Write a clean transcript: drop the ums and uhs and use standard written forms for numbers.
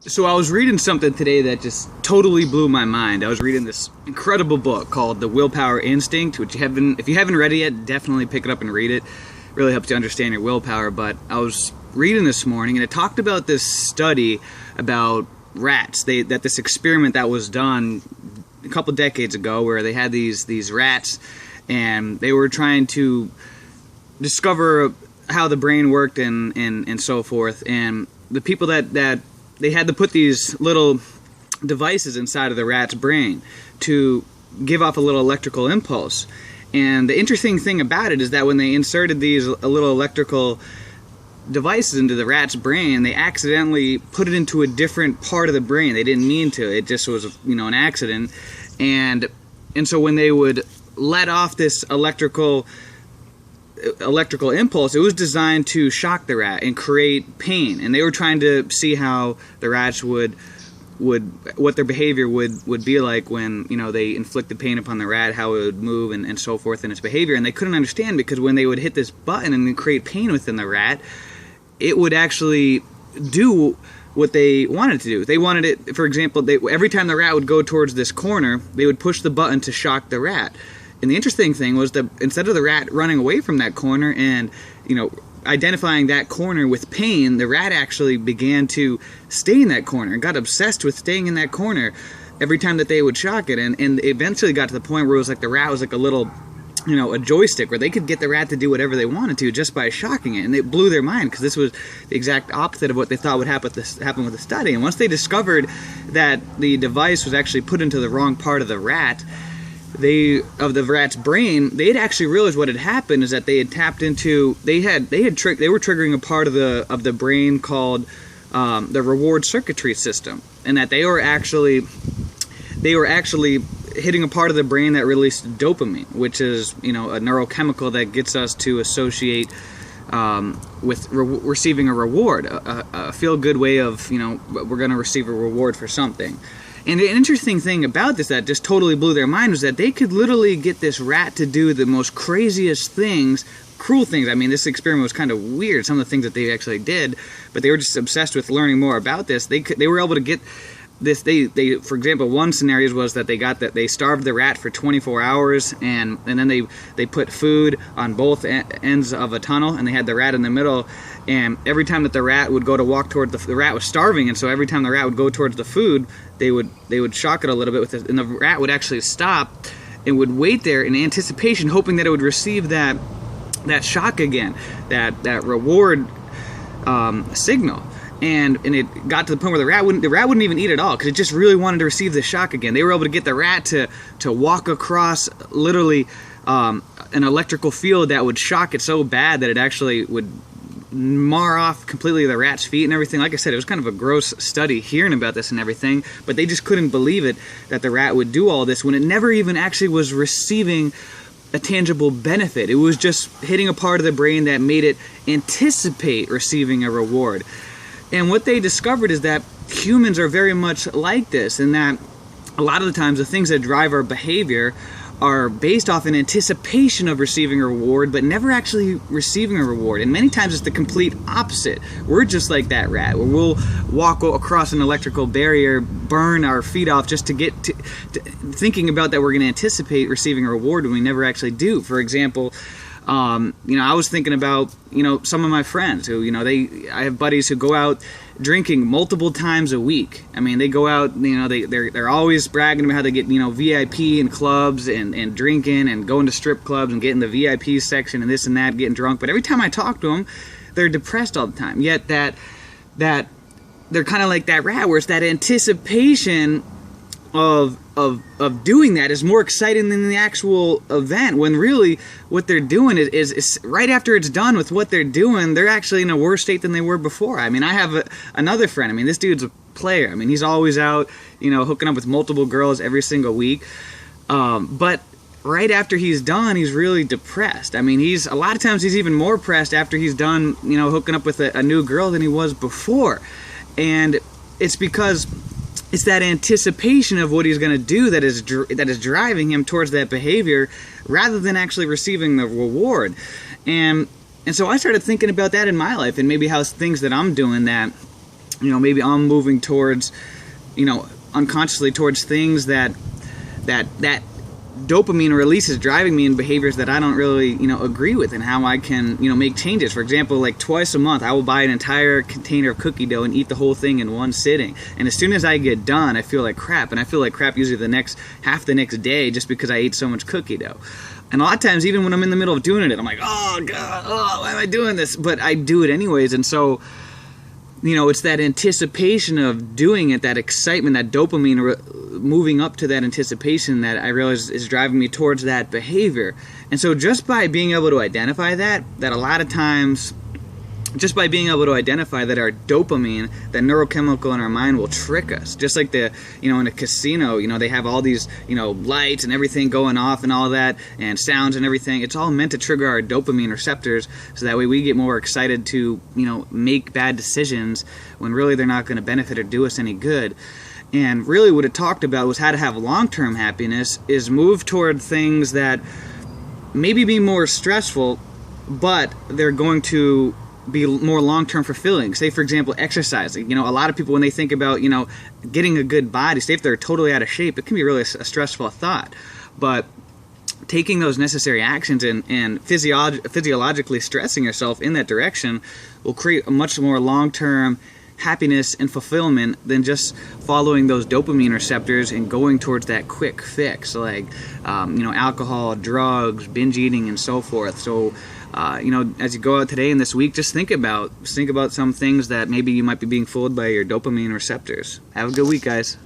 So I was reading something today that just totally blew my mind. I was reading this incredible book called The Willpower Instinct, which if you haven't read it yet, definitely pick it up and read it. It really helps you understand your willpower. But I was reading this morning, and it talked about this study about rats. This experiment that was done a couple decades ago, where they had these rats, and they were trying to discover how the brain worked and so forth. And the people that they had to put these little devices inside of the rat's brain to give off a little electrical impulse. And the interesting thing about it is that when they inserted these little electrical devices into the rat's brain, they accidentally put it into a different part of the brain. They didn't mean to. It just was, an accident. And so when they would let off this electrical impulse, it was designed to shock the rat and create pain. And they were trying to see how the rats what their behavior would be like when they inflicted pain upon the rat, how it would move and so forth in its behavior. And they couldn't understand, because when they would hit this button and create pain within the rat, it would actually do what they wanted to do. They wanted it, for example, every time the rat would go towards this corner, they would push the button to shock the rat. And the interesting thing was that instead of the rat running away from that corner and, identifying that corner with pain, the rat actually began to stay in that corner and got obsessed with staying in that corner every time that they would shock it. And eventually got to the point where it was like the rat was like a little, a joystick, where they could get the rat to do whatever they wanted to just by shocking it. And it blew their mind, because this was the exact opposite of what they thought would happen with the study. And once they discovered that the device was actually put into the wrong part of the rat's brain, they had actually realized what had happened is that they had tapped into, they were triggering a part of the brain called the reward circuitry system, and that they were actually hitting a part of the brain that released dopamine, which is a neurochemical that gets us to associate with receiving a reward, a feel-good way of we're going to receive a reward for something. And the interesting thing about this that just totally blew their mind was that they could literally get this rat to do the most craziest things, cruel things. I mean, this experiment was kind of weird, some of the things that they actually did, but they were just obsessed with learning more about this. They were able to get this. They for example, one scenario was that they starved the rat for 24 hours, and then they put food on both ends of a tunnel, and they had the rat in the middle. And every time that the rat would go to walk toward the rat was starving, and so every time the rat would go towards the food, they would shock it a little bit with it, and the rat would actually stop and would wait there in anticipation, hoping that it would receive that shock again, that reward signal. And it got to the point where the rat wouldn't even eat at all, because it just really wanted to receive the shock again. They were able to get the rat to walk across literally an electrical field that would shock it so bad that it actually would mar off completely the rat's feet and everything. Like I said, it was kind of a gross study hearing about this and everything, but they just couldn't believe it that the rat would do all this when it never even actually was receiving a tangible benefit. It was just hitting a part of the brain that made it anticipate receiving a reward. And what they discovered is that humans are very much like this, and that a lot of the times the things that drive our behavior are based off an anticipation of receiving a reward, but never actually receiving a reward. And many times it's the complete opposite. We're just like that rat, where we'll walk across an electrical barrier, burn our feet off just to get to thinking about that we're going to anticipate receiving a reward when we never actually do. For example, I was thinking about, some of my friends who, I have buddies who go out drinking multiple times a week. I mean, they go out, they're always bragging about how they get, VIP in clubs and drinking and going to strip clubs and getting the VIP section and this and that, getting drunk. But every time I talk to them, they're depressed all the time. Yet that they're kind of like that rat, where it's that anticipation of doing that is more exciting than the actual event, when really what they're doing is right after it's done with what they're doing, they're actually in a worse state than they were before. I mean, I have another friend. I mean, this dude's a player. I mean, he's always out, hooking up with multiple girls every single week. But right after he's done, he's really depressed. I mean, a lot of times he's even more depressed after he's done, hooking up with a new girl than he was before. And it's because it's that anticipation of what he's going to do that is driving him towards that behavior, rather than actually receiving the reward. And so I started thinking about that in my life, and maybe how things that I'm doing that maybe I'm moving towards, unconsciously towards things that dopamine release is driving me in behaviors that I don't really, agree with, and how I can, make changes. For example, like twice a month, I will buy an entire container of cookie dough and eat the whole thing in one sitting. And as soon as I get done, I feel like crap, and I feel like crap usually half the next day, just because I ate so much cookie dough. And a lot of times, even when I'm in the middle of doing it, I'm like, oh God, why am I doing this? But I do it anyways, and so, it's that anticipation of doing it, that excitement, that dopamine moving up to that anticipation that I realize is driving me towards that behavior. And so just by being able to identify that a lot of times, just by being able to identify that our dopamine, that neurochemical in our mind, will trick us. Just like in a casino, they have all these, lights and everything going off and all that, and sounds and everything. It's all meant to trigger our dopamine receptors, so that way we get more excited to, make bad decisions when really they're not going to benefit or do us any good. And really what it talked about was how to have long-term happiness is move toward things that maybe be more stressful, but they're going to be more long-term fulfilling. Say, for example, exercising. A lot of people, when they think about, getting a good body, say if they're totally out of shape, it can be really a stressful thought. But taking those necessary actions and physiologically stressing yourself in that direction will create a much more long-term happiness and fulfillment than just following those dopamine receptors and going towards that quick fix, like alcohol, drugs, binge eating, and so forth. So as you go out today and this week, just think about some things that maybe you might be being fooled by your dopamine receptors. Have a good week, guys.